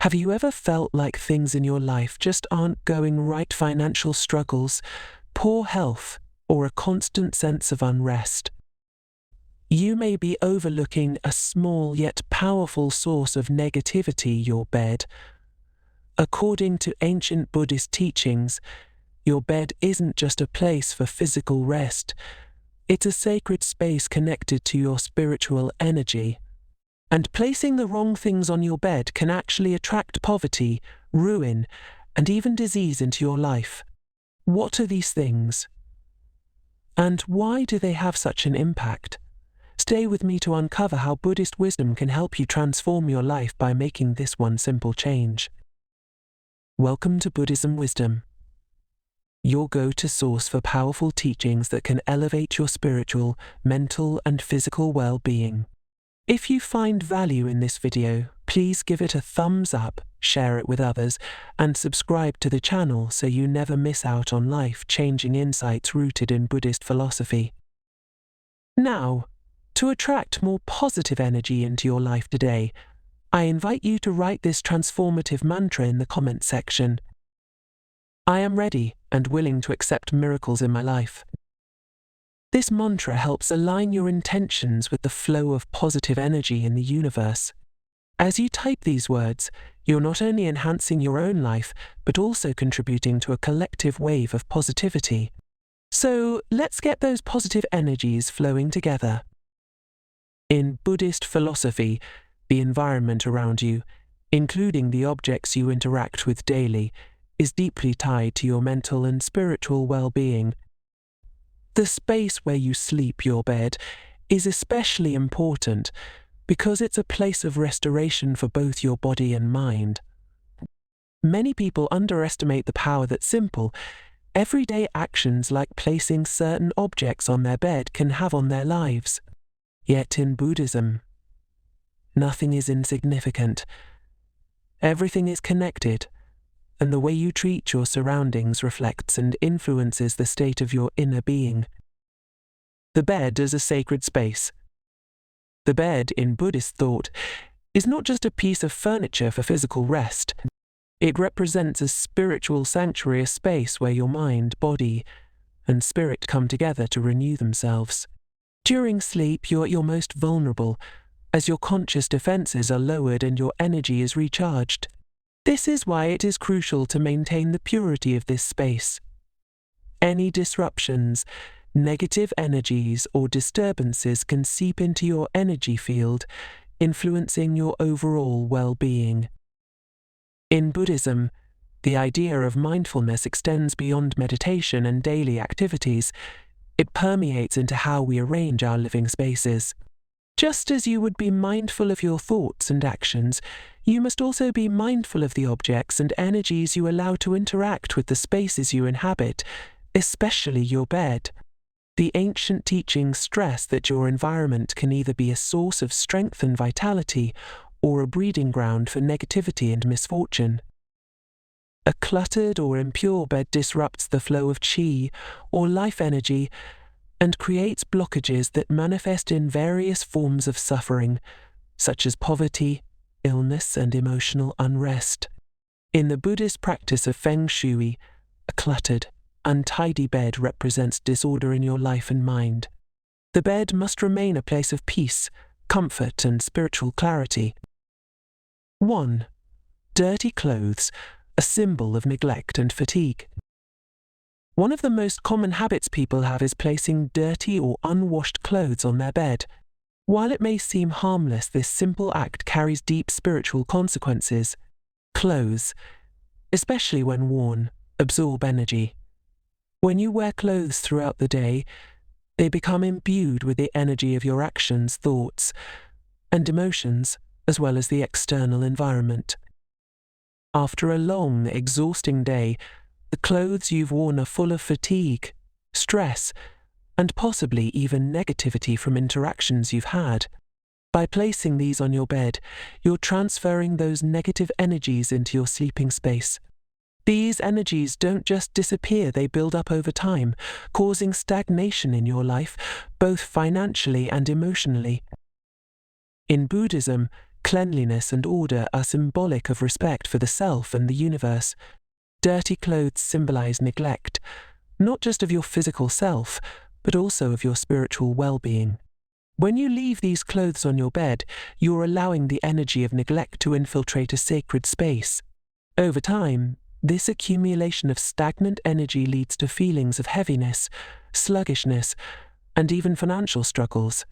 Have you ever felt like things in your life just aren't going right? Financial struggles, poor health, or a constant sense of unrest? You may be overlooking a small yet powerful source of negativity: your bed. According to ancient Buddhist teachings, your bed isn't just a place for physical rest. It's a sacred space connected to your spiritual energy. And placing the wrong things on your bed can actually attract poverty, ruin, and even disease into your life. What are these things? And why do they have such an impact? Stay with me to uncover how Buddhist wisdom can help you transform your life by making this one simple change. Welcome to Buddhism Wisdom, your go-to source for powerful teachings that can elevate your spiritual, mental, and physical well-being. If you find value in this video, please give it a thumbs up, share it with others, and subscribe to the channel so you never miss out on life-changing insights rooted in Buddhist philosophy. Now, to attract more positive energy into your life today, I invite you to write this transformative mantra in the comment section. I am ready and willing to accept miracles in my life. This mantra helps align your intentions with the flow of positive energy in the universe. As you type these words, you're not only enhancing your own life, but also contributing to a collective wave of positivity. So let's get those positive energies flowing together. In Buddhist philosophy, the environment around you, including the objects you interact with daily, is deeply tied to your mental and spiritual well-being. The space where you sleep, your bed, is especially important because it's a place of restoration for both your body and mind. Many people underestimate the power that simple, everyday actions like placing certain objects on their bed can have on their lives. Yet in Buddhism, nothing is insignificant. Everything is connected, and the way you treat your surroundings reflects and influences the state of your inner being. The bed is a sacred space. The bed, in Buddhist thought, is not just a piece of furniture for physical rest. It represents a spiritual sanctuary, a space where your mind, body, and spirit come together to renew themselves. During sleep, you're at your most vulnerable, as your conscious defenses are lowered and your energy is recharged. This is why it is crucial to maintain the purity of this space. Any disruptions, negative energies, or disturbances can seep into your energy field, influencing your overall well-being. In Buddhism, the idea of mindfulness extends beyond meditation and daily activities. It permeates into how we arrange our living spaces. Just as you would be mindful of your thoughts and actions, you must also be mindful of the objects and energies you allow to interact with the spaces you inhabit, especially your bed. The ancient teachings stress that your environment can either be a source of strength and vitality or a breeding ground for negativity and misfortune. A cluttered or impure bed disrupts the flow of qi, or life energy, and creates blockages that manifest in various forms of suffering, such as poverty, illness, and emotional unrest. In the Buddhist practice of feng shui, a cluttered, untidy bed represents disorder in your life and mind. The bed must remain a place of peace, comfort, and spiritual clarity. 1. Dirty clothes, a symbol of neglect and fatigue. One of the most common habits people have is placing dirty or unwashed clothes on their bed. While it may seem harmless, this simple act carries deep spiritual consequences. Clothes, especially when worn, absorb energy. When you wear clothes throughout the day, they become imbued with the energy of your actions, thoughts, and emotions, as well as the external environment. After a long, exhausting day, the clothes you've worn are full of fatigue, stress, and possibly even negativity from interactions you've had. By placing these on your bed, you're transferring those negative energies into your sleeping space. These energies don't just disappear, they build up over time, causing stagnation in your life, both financially and emotionally. In Buddhism, Cleanliness and order are symbolic of respect for the self and the universe. Dirty clothes symbolize neglect, not just of your physical self, but also of your spiritual well-being. When you leave these clothes on your bed, you're allowing the energy of neglect to infiltrate a sacred space. Over time, this accumulation of stagnant energy leads to feelings of heaviness, sluggishness, and even financial struggles.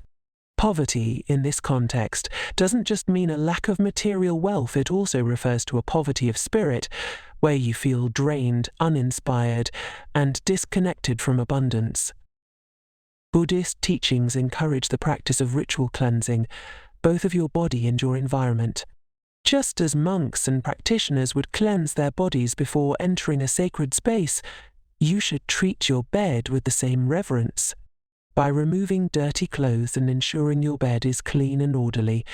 Poverty, in this context, doesn't just mean a lack of material wealth, it also refers to a poverty of spirit, where you feel drained, uninspired, and disconnected from abundance. Buddhist teachings encourage the practice of ritual cleansing, both of your body and your environment. Just as monks and practitioners would cleanse their bodies before entering a sacred space, you should treat your bed with the same reverence. By removing dirty clothes and ensuring your bed is clean and orderly,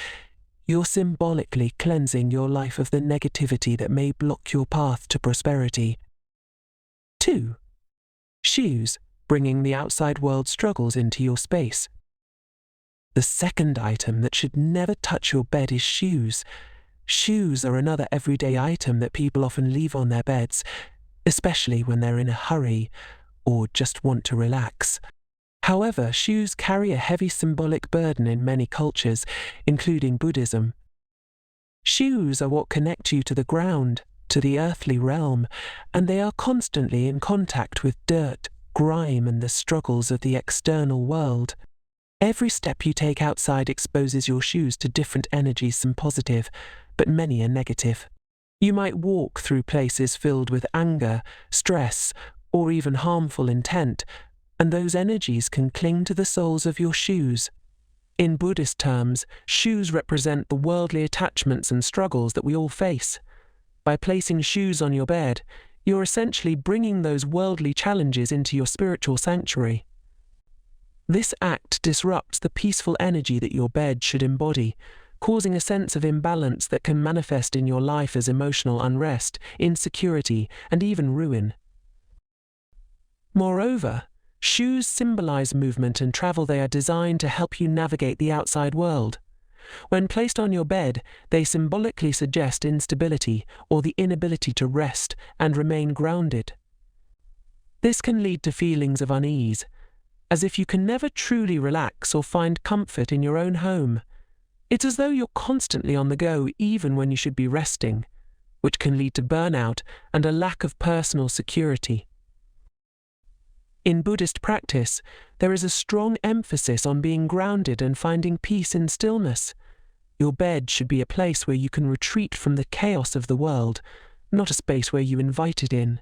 you're symbolically cleansing your life of the negativity that may block your path to prosperity. 2. Shoes, bringing the outside world struggles into your space. The second item that should never touch your bed is shoes. Shoes are another everyday item that people often leave on their beds, especially when they're in a hurry or just want to relax. However, shoes carry a heavy symbolic burden in many cultures, including Buddhism. Shoes are what connect you to the ground, to the earthly realm, and they are constantly in contact with dirt, grime, and the struggles of the external world. Every step you take outside exposes your shoes to different energies, some positive, but many are negative. You might walk through places filled with anger, stress, or even harmful intent, and those energies can cling to the soles of your shoes. In Buddhist terms, shoes represent the worldly attachments and struggles that we all face. By placing shoes on your bed, you're essentially bringing those worldly challenges into your spiritual sanctuary. This act disrupts the peaceful energy that your bed should embody, causing a sense of imbalance that can manifest in your life as emotional unrest, insecurity, and even ruin. Moreover, shoes symbolize movement and travel. They are designed to help you navigate the outside world. When placed on your bed, they symbolically suggest instability or the inability to rest and remain grounded. This can lead to feelings of unease, as if you can never truly relax or find comfort in your own home. It's as though you're constantly on the go even when you should be resting, which can lead to burnout and a lack of personal security. In Buddhist practice, there is a strong emphasis on being grounded and finding peace in stillness. Your bed should be a place where you can retreat from the chaos of the world, not a space where you invite it in.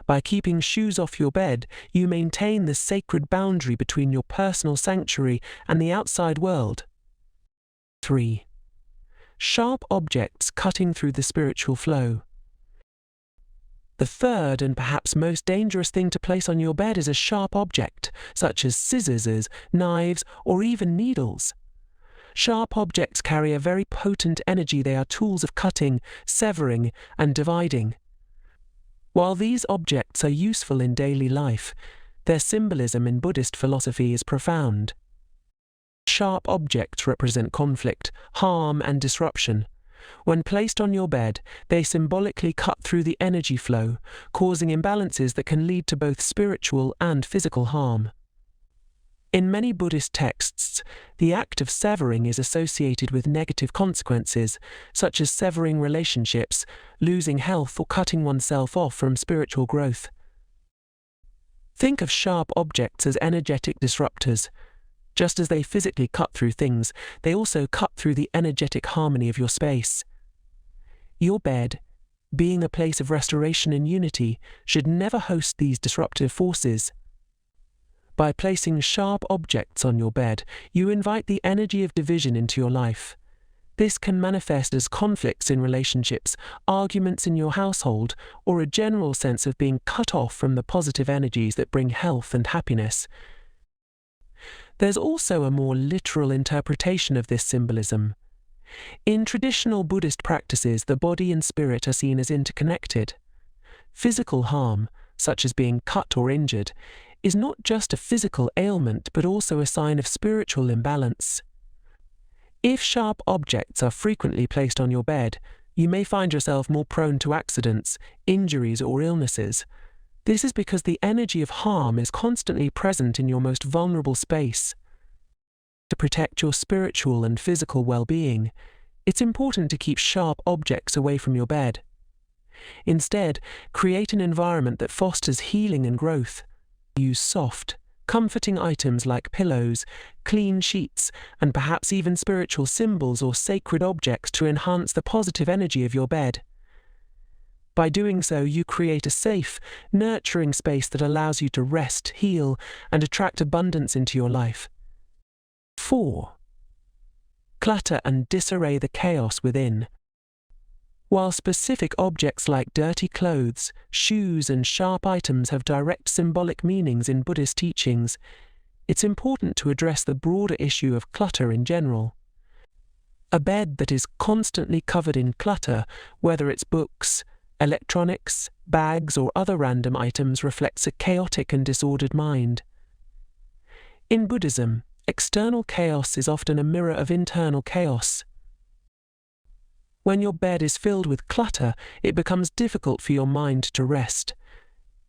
By keeping shoes off your bed, you maintain the sacred boundary between your personal sanctuary and the outside world. 3. Sharp objects cutting through the spiritual flow. The third and perhaps most dangerous thing to place on your bed is a sharp object, such as scissors, knives, or even needles. Sharp objects carry a very potent energy. They are tools of cutting, severing, and dividing. While these objects are useful in daily life, their symbolism in Buddhist philosophy is profound. Sharp objects represent conflict, harm, and disruption. When placed on your bed, they symbolically cut through the energy flow, causing imbalances that can lead to both spiritual and physical harm. In many Buddhist texts, the act of severing is associated with negative consequences, such as severing relationships, losing health, or cutting oneself off from spiritual growth. Think of sharp objects as energetic disruptors. Just as they physically cut through things, they also cut through the energetic harmony of your space. Your bed, being a place of restoration and unity, should never host these disruptive forces. By placing sharp objects on your bed, you invite the energy of division into your life. This can manifest as conflicts in relationships, arguments in your household, or a general sense of being cut off from the positive energies that bring health and happiness. There's also a more literal interpretation of this symbolism. In traditional Buddhist practices, the body and spirit are seen as interconnected. Physical harm, such as being cut or injured, is not just a physical ailment but also a sign of spiritual imbalance. If sharp objects are frequently placed on your bed, you may find yourself more prone to accidents, injuries, or illnesses. This is because the energy of harm is constantly present in your most vulnerable space. To protect your spiritual and physical well-being, it's important to keep sharp objects away from your bed. Instead, create an environment that fosters healing and growth. Use soft, comforting items like pillows, clean sheets, and perhaps even spiritual symbols or sacred objects to enhance the positive energy of your bed. By doing so, you create a safe, nurturing space that allows you to rest, heal, and attract abundance into your life. 4. Clutter and disarray the chaos within. While specific objects like dirty clothes, shoes, and sharp items have direct symbolic meanings in Buddhist teachings, it's important to address the broader issue of clutter in general. A bed that is constantly covered in clutter, whether it's books, electronics, bags, or other random items, reflects a chaotic and disordered mind. In Buddhism, external chaos is often a mirror of internal chaos. When your bed is filled with clutter, it becomes difficult for your mind to rest.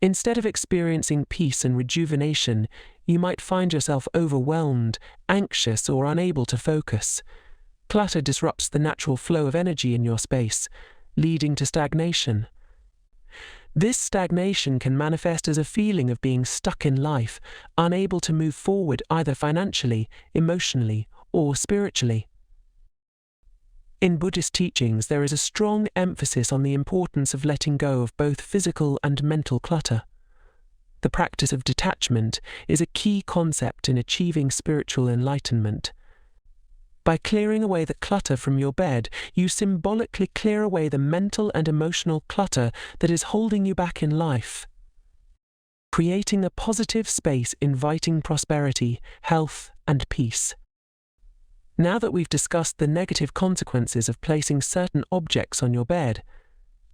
Instead of experiencing peace and rejuvenation, you might find yourself overwhelmed, anxious, or unable to focus. Clutter disrupts the natural flow of energy in your space, leading to stagnation. This stagnation can manifest as a feeling of being stuck in life, unable to move forward either financially, emotionally, or spiritually. In Buddhist teachings, there is a strong emphasis on the importance of letting go of both physical and mental clutter. The practice of detachment is a key concept in achieving spiritual enlightenment. By clearing away the clutter from your bed, you symbolically clear away the mental and emotional clutter that is holding you back in life, creating a positive space inviting prosperity, health, and peace. Now that we've discussed the negative consequences of placing certain objects on your bed,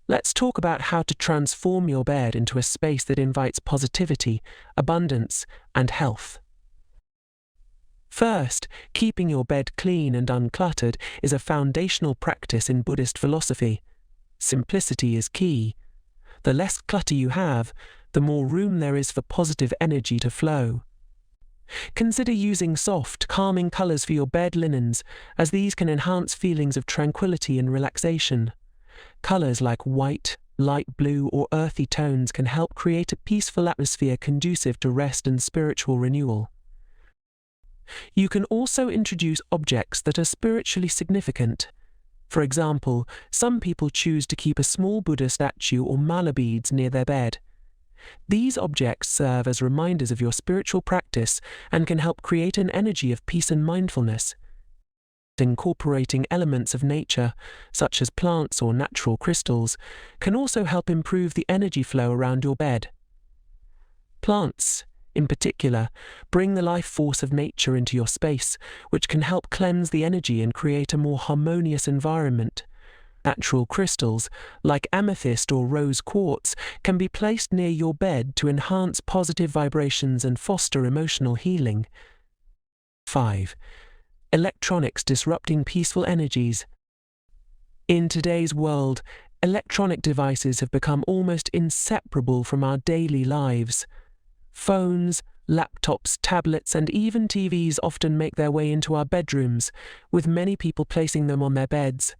let's talk about how to transform your bed into a space that invites positivity, abundance, and health. First, keeping your bed clean and uncluttered is a foundational practice in Buddhist philosophy. Simplicity is key. The less clutter you have, the more room there is for positive energy to flow. Consider using soft, calming colors for your bed linens, as these can enhance feelings of tranquility and relaxation. Colors like white, light blue, or earthy tones can help create a peaceful atmosphere conducive to rest and spiritual renewal. You can also introduce objects that are spiritually significant. For example, some people choose to keep a small Buddha statue or mala beads near their bed. These objects serve as reminders of your spiritual practice and can help create an energy of peace and mindfulness. Incorporating elements of nature, such as plants or natural crystals, can also help improve the energy flow around your bed. Plants, in particular, bring the life force of nature into your space, which can help cleanse the energy and create a more harmonious environment. Natural crystals, like amethyst or rose quartz, can be placed near your bed to enhance positive vibrations and foster emotional healing. 5. Electronics disrupting peaceful energies. In today's world, electronic devices have become almost inseparable from our daily lives. Phones, laptops, tablets, and even TVs often make their way into our bedrooms, with many people placing them on their beds.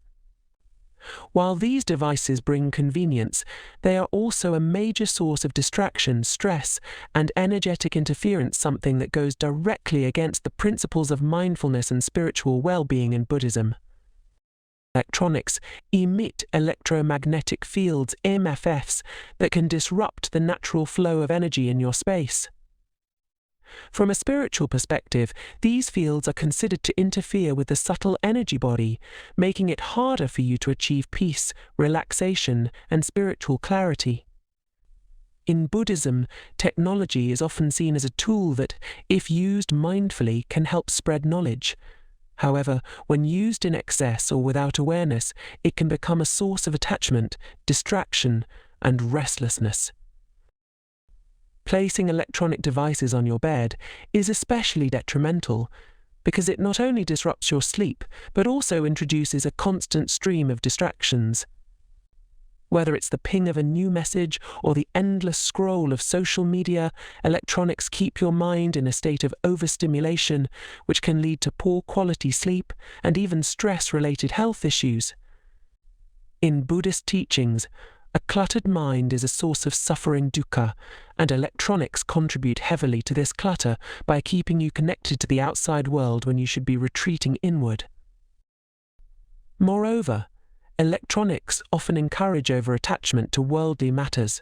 While these devices bring convenience, they are also a major source of distraction, stress, and energetic interference, something that goes directly against the principles of mindfulness and spiritual well-being in Buddhism. Electronics emit electromagnetic fields, EMFs, that can disrupt the natural flow of energy in your space. From a spiritual perspective, these fields are considered to interfere with the subtle energy body, making it harder for you to achieve peace, relaxation, and spiritual clarity. In Buddhism, technology is often seen as a tool that, if used mindfully, can help spread knowledge. However, when used in excess or without awareness, it can become a source of attachment, distraction, and restlessness. Placing electronic devices on your bed is especially detrimental. because it not only disrupts your sleep, but also introduces a constant stream of distractions. Whether it's the ping of a new message or the endless scroll of social media, electronics keep your mind in a state of overstimulation, which can lead to poor quality sleep and even stress-related health issues. In Buddhist teachings, a cluttered mind is a source of suffering dukkha, and electronics contribute heavily to this clutter by keeping you connected to the outside world when you should be retreating inward. Moreover, electronics often encourage over-attachment to worldly matters.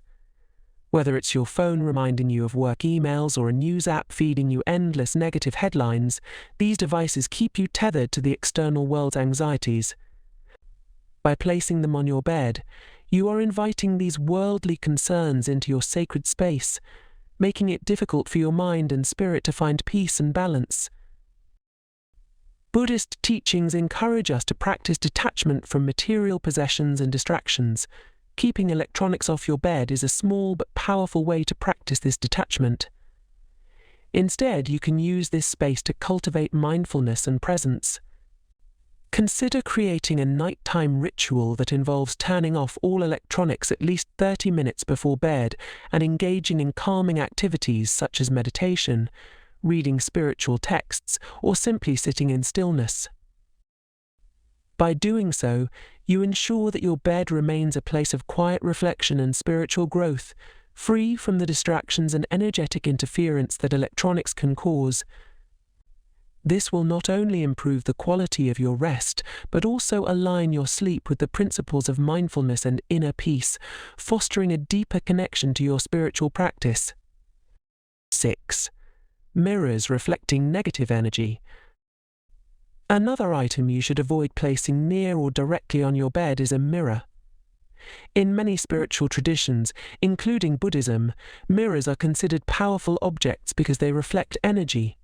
Whether it's your phone reminding you of work emails or a news app feeding you endless negative headlines, these devices keep you tethered to the external world's anxieties. By placing them on your bed, you are inviting these worldly concerns into your sacred space, making it difficult for your mind and spirit to find peace and balance. Buddhist teachings encourage us to practice detachment from material possessions and distractions. Keeping electronics off your bed is a small but powerful way to practice this detachment. Instead, you can use this space to cultivate mindfulness and presence. Consider creating a nighttime ritual that involves turning off all electronics at least 30 minutes before bed and engaging in calming activities such as meditation, reading spiritual texts, or simply sitting in stillness. By doing so, you ensure that your bed remains a place of quiet reflection and spiritual growth, free from the distractions and energetic interference that electronics can cause. This will not only improve the quality of your rest, but also align your sleep with the principles of mindfulness and inner peace, fostering a deeper connection to your spiritual practice. 6. Mirrors reflecting negative energy. Another item you should avoid placing near or directly on your bed is a mirror. In many spiritual traditions, including Buddhism, mirrors are considered powerful objects because they reflect energy.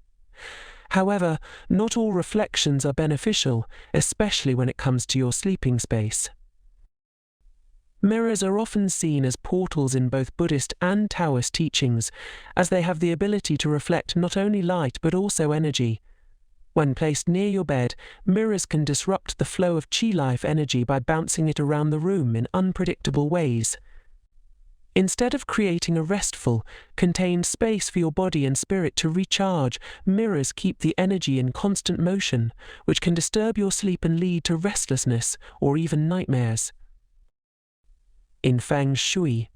However, not all reflections are beneficial, especially when it comes to your sleeping space. Mirrors are often seen as portals in both Buddhist and Taoist teachings, as they have the ability to reflect not only light but also energy. When placed near your bed, mirrors can disrupt the flow of chi life energy by bouncing it around the room in unpredictable ways. Instead of creating a restful, contained space for your body and spirit to recharge, mirrors keep the energy in constant motion, which can disturb your sleep and lead to restlessness or even nightmares. In Feng Shui,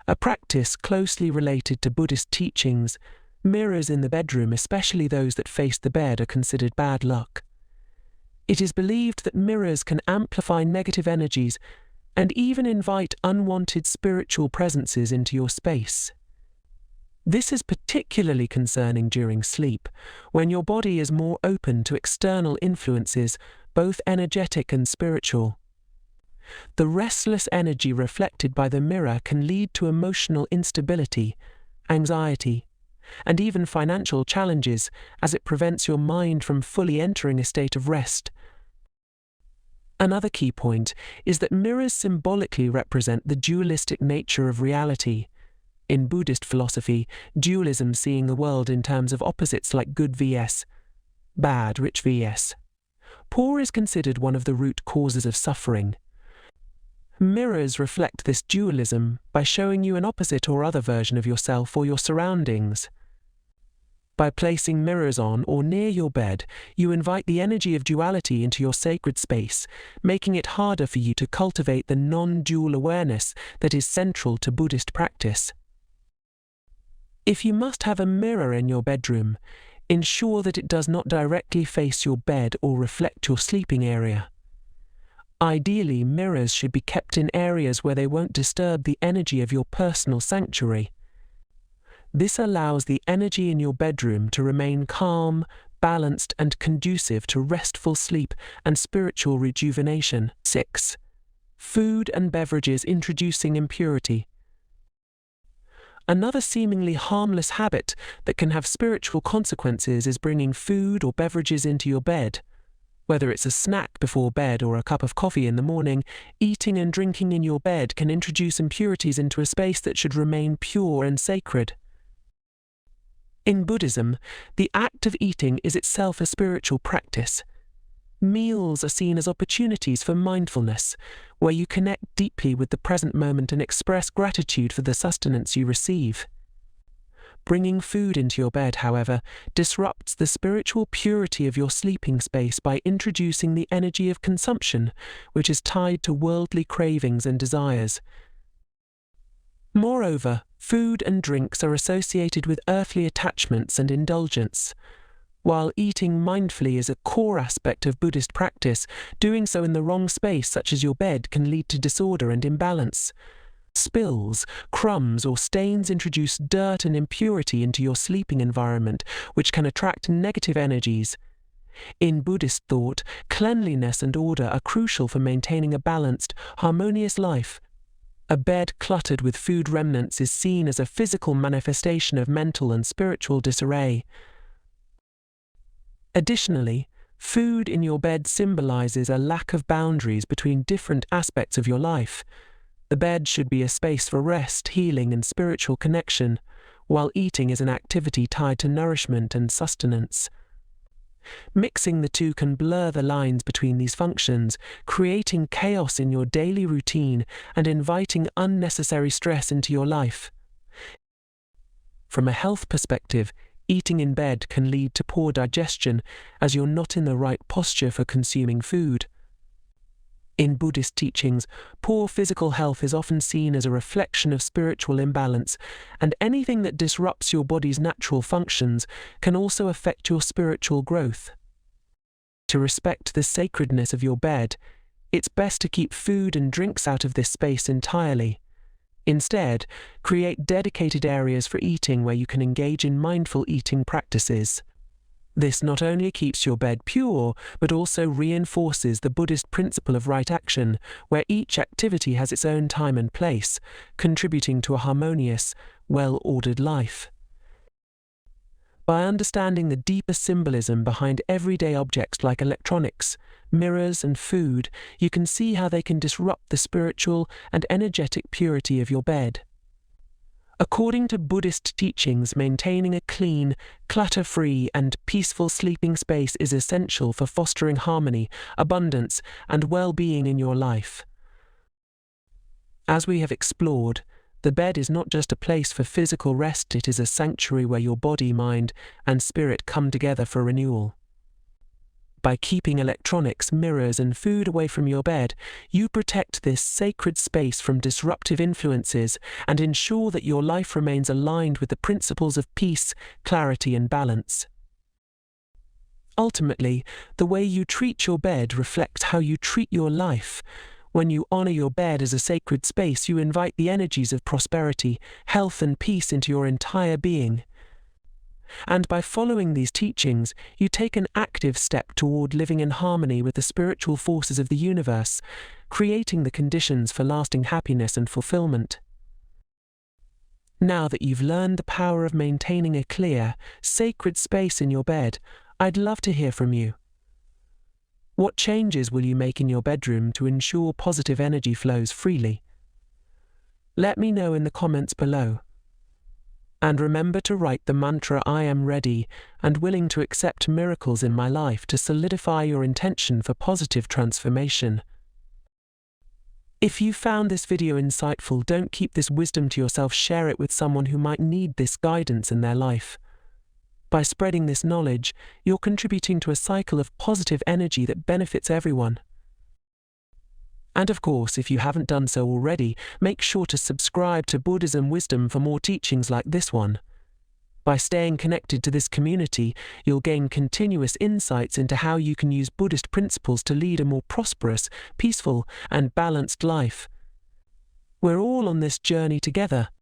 a practice closely related to Buddhist teachings, mirrors in the bedroom, especially those that face the bed, are considered bad luck. It is believed that mirrors can amplify negative energies and even invite unwanted spiritual presences into your space. This is particularly concerning during sleep, when your body is more open to external influences, both energetic and spiritual. The restless energy reflected by the mirror can lead to emotional instability, anxiety, and even financial challenges, as it prevents your mind from fully entering a state of rest. Another key point is that mirrors symbolically represent the dualistic nature of reality. In Buddhist philosophy, dualism seeing the world in terms of opposites like good vs. bad, rich vs. poor is considered one of the root causes of suffering. Mirrors reflect this dualism by showing you an opposite or other version of yourself or your surroundings. By placing mirrors on or near your bed, you invite the energy of duality into your sacred space, making it harder for you to cultivate the non-dual awareness that is central to Buddhist practice. If you must have a mirror in your bedroom, ensure that it does not directly face your bed or reflect your sleeping area. Ideally, mirrors should be kept in areas where they won't disturb the energy of your personal sanctuary. This allows the energy in your bedroom to remain calm, balanced, and conducive to restful sleep and spiritual rejuvenation. 6. Food and beverages introducing impurity. Another seemingly harmless habit that can have spiritual consequences is bringing food or beverages into your bed. Whether it's a snack before bed or a cup of coffee in the morning, eating and drinking in your bed can introduce impurities into a space that should remain pure and sacred. In Buddhism, the act of eating is itself a spiritual practice. Meals are seen as opportunities for mindfulness, where you connect deeply with the present moment and express gratitude for the sustenance you receive. Bringing food into your bed, however, disrupts the spiritual purity of your sleeping space by introducing the energy of consumption, which is tied to worldly cravings and desires. Moreover, food and drinks are associated with earthly attachments and indulgence. While eating mindfully is a core aspect of Buddhist practice, doing so in the wrong space, such as your bed, can lead to disorder and imbalance. Spills, crumbs, or stains introduce dirt and impurity into your sleeping environment, which can attract negative energies. In Buddhist thought, cleanliness and order are crucial for maintaining a balanced, harmonious life. A bed cluttered with food remnants is seen as a physical manifestation of mental and spiritual disarray. Additionally, food in your bed symbolizes a lack of boundaries between different aspects of your life. The bed should be a space for rest, healing, and spiritual connection, while eating is an activity tied to nourishment and sustenance. Mixing the two can blur the lines between these functions, creating chaos in your daily routine and inviting unnecessary stress into your life. From a health perspective, eating in bed can lead to poor digestion, as you're not in the right posture for consuming food. In Buddhist teachings, poor physical health is often seen as a reflection of spiritual imbalance, and anything that disrupts your body's natural functions can also affect your spiritual growth. To respect the sacredness of your bed, it's best to keep food and drinks out of this space entirely. Instead, create dedicated areas for eating where you can engage in mindful eating practices. This not only keeps your bed pure, but also reinforces the Buddhist principle of right action, where each activity has its own time and place, contributing to a harmonious, well-ordered life. By understanding the deeper symbolism behind everyday objects like electronics, mirrors, and food, you can see how they can disrupt the spiritual and energetic purity of your bed. According to Buddhist teachings, maintaining a clean, clutter-free, and peaceful sleeping space is essential for fostering harmony, abundance, and well-being in your life. As we have explored, the bed is not just a place for physical rest, it is a sanctuary where your body, mind, and spirit come together for renewal. By keeping electronics, mirrors, and food away from your bed, you protect this sacred space from disruptive influences and ensure that your life remains aligned with the principles of peace, clarity, and balance. Ultimately, the way you treat your bed reflects how you treat your life. When you honor your bed as a sacred space, you invite the energies of prosperity, health, and peace into your entire being. And by following these teachings, you take an active step toward living in harmony with the spiritual forces of the universe, creating the conditions for lasting happiness and fulfillment. Now that you've learned the power of maintaining a clear, sacred space in your bed, I'd love to hear from you. What changes will you make in your bedroom to ensure positive energy flows freely? Let me know in the comments below. And remember to write the mantra "I am ready and willing to accept miracles in my life" to solidify your intention for positive transformation. If you found this video insightful, don't keep this wisdom to yourself, share it with someone who might need this guidance in their life. By spreading this knowledge, you're contributing to a cycle of positive energy that benefits everyone. And of course, if you haven't done so already, make sure to subscribe to Buddhism Wisdom for more teachings like this one. By staying connected to this community, you'll gain continuous insights into how you can use Buddhist principles to lead a more prosperous, peaceful, and balanced life. We're all on this journey together.